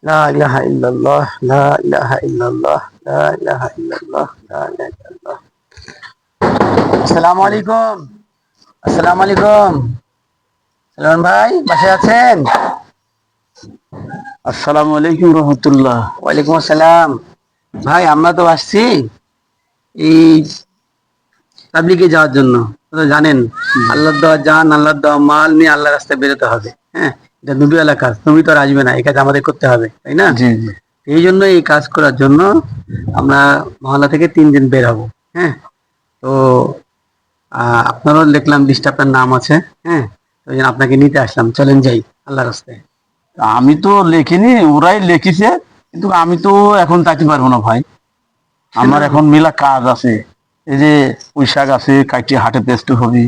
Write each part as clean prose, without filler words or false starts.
লা ইলাহা ইল্লাল্লাহ, লা ইলাহা ইল্লাল্লাহ, লা ইলাহা ইল্লাল্লাহ, লা ইলাহা ইল্লাল্লাহ। আসসালামু আলাইকুম। আসসালামু আলাইকুম। সালমান ভাই বাসায় আছেন? আসসালামু আলাইকুম রহমতুল্লাহ। ওয়ালাইকুম আসসালাম। ভাই আমরা তো আসছি এই তাবলিগে যাওয়ার জন্য। তো জানেন আল্লাহর দেওয়া জান, আল্লাহর দেওয়া মাল নিয়ে আল্লাহর রাস্তায় বেরোতে হবে। হ্যাঁ, এটা নবীওয়ালা কাজ, তুমি তো আর আসবে না, এই কাজ আমাদের করতে হবে, তাই না? জি জি। এই জন্য এই কাজ করার জন্য আমরা মহল্লা থেকে 3 দিন বের হবো। হ্যাঁ, তো আপনারও দেখলাম লিস্টে আপনার নাম আছে। হ্যাঁ, তো ওই জন্য আপনাকে নিতে আসলাম, চলেন যাই আল্লাহর রাস্তায়। আমি তো লেখিনি, ওরাই লিখেছে, কিন্তু আমি তো এখন যাইতে পারবো না ভাই। আমার এখন মেলা কাজ আছে। এই যে পুঁইশাক আছে, কাটি হাটে বেচতে হবি,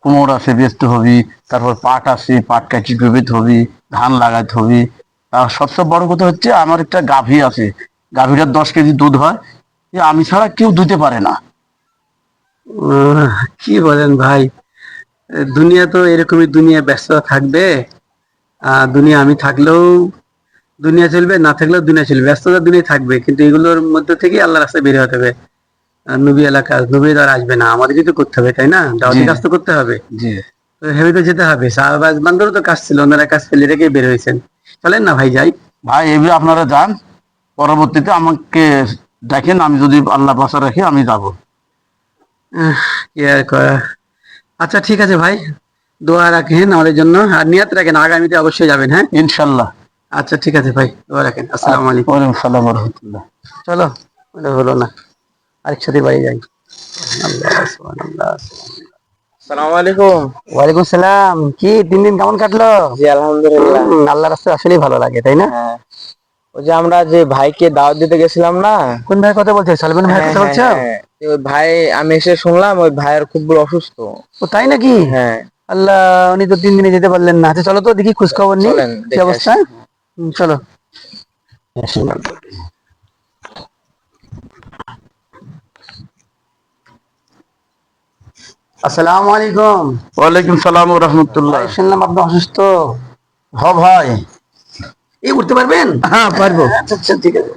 কুমোর আছে বেচতে হবি, তারপর পাট আছে, পাট কাটি ডুবিতে হবি, ধান লাগাইতে হবি। আর সবচেয়ে বড় কথা হচ্ছে আমার একটা গাভী আছে, গাভীটার 10 কেজি দুধ হয়, যে আমি ছাড়া কেউ দুধতে পারে না। কি বলেন ভাই, দুনিয়া তো এরকমই, দুনিয়া ব্যস্ততা থাকবে। দুনিয়া আমি থাকলেও দুনিয়া চলবে, না থাকলেও দুনিয়া চলবে, ব্যস্ততা দুনিয়া থাকবে, কিন্তু এগুলোর মধ্যে থেকে আল্লাহ রাস্তায় বের হতে হবে। নবী এলাকা, নবী তো আর আসবে না, আমাদেরই তো করতে হবে, তাই না? জি দাওয়াতি কাজ তো করতে হবে, জি। তো ভেবে তো যেতে হবে। সাহাবাজ বান্দারও তো কাজ ছিল, ওনারা কাজ ফেলে রেখে বের হয়েছেন। চলেন না ভাই যাই। ভাই এবার আপনারা যান, পরবর্তীতে আমাকে দেখেন, আমি যদি আল্লাহ বাসা রাখি আমি যাব। কি আর করা। আচ্ছা ঠিক আছে ভাই, দোয়া রাখেন আমাদের জন্য, আর নিয়ত রাখেন আগামীতে অবশ্যই যাবেন। হ্যাঁ, ইনশাল্লাহ। আচ্ছা ঠিক আছে ভাই, দোয়া রাখেন। আসসালামু আলাইকুম। ওয়ালাইকুম সালাম রহমতুল্লাহ। চলো, ওটা হলো না, আরেকসাথে বাড়ি যাই। আল্লাহ সুবহানাল্লাহ। আসসালামু আলাইকুম। ওয়ালাইকুম সালাম। কি 3 দিন কেমন কাটলো? জি আলহামদুলিল্লাহ। আল্লাহর রাস্তায় আসলেই ভালো লাগে, তাই না? হ্যাঁ, ওই যে আমরা যে ভাইকে দাওয়াত দিতে গেছিলাম না। কোন ভাই কথা বলছো? সালমান ভাই হ্যাঁ কথা হ্যাঁ বলছো? হ্যাঁ, ওই ভাই, আমি এসে শুনলাম ওই ভাইয়ের খুব বড় অসুস্থ। ও তাই নাকি? হ্যাঁ, আল্লাহ, উনি তো 3 দিনে যেতে পারলেন না। আচ্ছা চলো তো দেখি, খোঁজ খবর নিই চলেন কি দেখে অবস্থা। আসি। চলো। আসসালামু আলাইকুম। ওয়ালাইকুম সালাম রহমতুল্লাহ। ভাই শুনলাম আপনি অসুস্থ। হ ভাই। এই উঠতে পারবেন? হ্যাঁ পারবো। আচ্ছা আচ্ছা ঠিক আছে।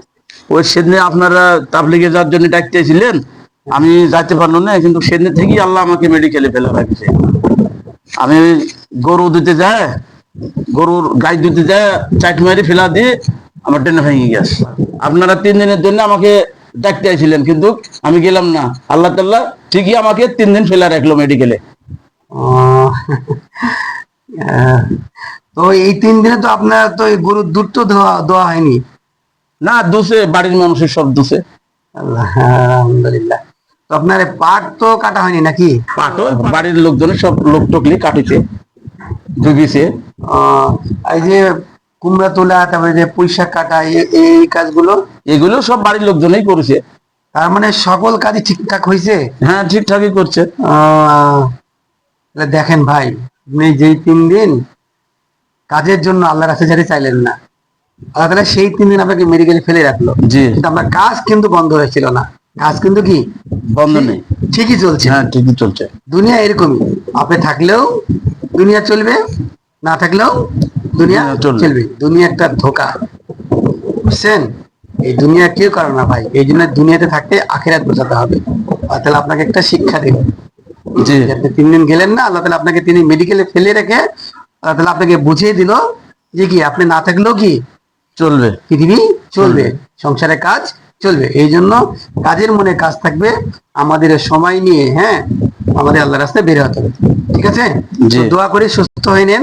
ওই সেদিনে আপনারা তাবলিগে যাওয়ার জন্য ডাকতেছিলেন, আমি যাইতে পারলাম না, কিন্তু সেদিন থেকেই আল্লাহ আমাকে মেডিকেলে ফেলে রাখছে। আমি গরু দিতে যায়, গরুর গাই দিতে যায়, চাট মারি ফেলা দিয়ে আমার ট্রেনে ভেঙে গেছে। আপনারা 3 দিনের জন্য আমাকে ডাকতে আইছিলেন, কিন্তু আমি গেলাম না। আল্লাহ তাল্লাহ ঠিকই আমাকে 3 দিন ফেলে রাখলো মেডিকেলে। ও, আহ, তো এই 3 দিনে তো আপনার তো এই গরুর দুধ তো দেওয়া দেওয়া হয়নি। না দোষে, বাড়ির মানুষের সব দোষে। আল্লাহ, আলহামদুলিল্লাহ। তো আপনার এই পাট তো কাটা হয়নি নাকি? পাটো বাড়ির লোকজনের সব লোক টকলি কাটিছে, ডুবিছে। আহ, এই যে কুমড়া তোলা, তারপরে যে পুঁইশাক কাটা, এই কাজগুলো, এগুলো সব বাড়ির লোকজনই করেছে। তার মানে সকল কাজই ঠিকঠাক হয়েছে। হ্যাঁ ঠিকঠাকই করছে। তাহলে দেখেন ভাই, আপনি যেই 3 দিন কাজের জন্য আল্লাহর কাছে যেতে চাইলেন না, আল্লাহ তাআলা সেই 3 দিন আপনাকে মেডিকেলে ফেলে রাখলো। জি। কিন্তু আপনার কাজ কিন্তু বন্ধ হয়েছিল না, কাজ কিন্তু কি বন্ধ নেই। ঠিকই চলছে। হ্যাঁ ঠিকই চলছে। দুনিয়া এরকমই, আপনি থাকলেও দুনিয়া চলবে, না থাকলেও দুনিয়া দুনিয়া চলবে। চলবে। দুনিয়া একটা ধোঁকা, বুঝছেন? এই দুনিয়া কেউ করে না ভাই, এই জন্য দুনিয়াতে থাকতে আখিরাত বোঝাতে হবে। আল্লাহ তাআলা আপনাকে একটা শিক্ষা দিল। জি। যে আপনি 3 দিন গেলেন না, আল্লাহ তাআলা আপনাকে তিনি মেডিকেলে ফেলে রেখে আল্লাহ তাআলা আপনাকে বুঝিয়ে দিল যে কি আপনি না থাকলেও কি চলবে। পৃথিবী চলবে, সংসারে কাজ চলবে। এই জন্য কাজের মনে কাজ থাকবে, আমাদের সময় নিয়ে, হ্যাঁ, আমাদের আল্লাহ রাস্তায় বের হতে হবে। ঠিক আছে? জি। তো দোয়া করে সুস্থ হয়ে নেন,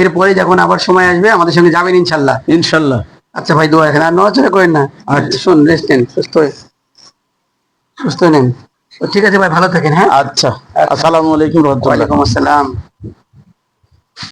এরপরে যখন আবার সময় আসবে আমাদের সঙ্গে যাবেন ইনশাল্লাহ। ইনশাল্লাহ। আচ্ছা ভাই, দোয়া এখানে আর নড়াচড়া করেন না। আচ্ছা। শুন, রেস্ট নেন, সুস্থ হয়ে নেন। তো ঠিক আছে ভাই, ভালো থাকেন। হ্যাঁ, আচ্ছা। আসসালামু আলাইকুম রহমতুল্লাহ। ওয়ালাইকুম আসসালাম।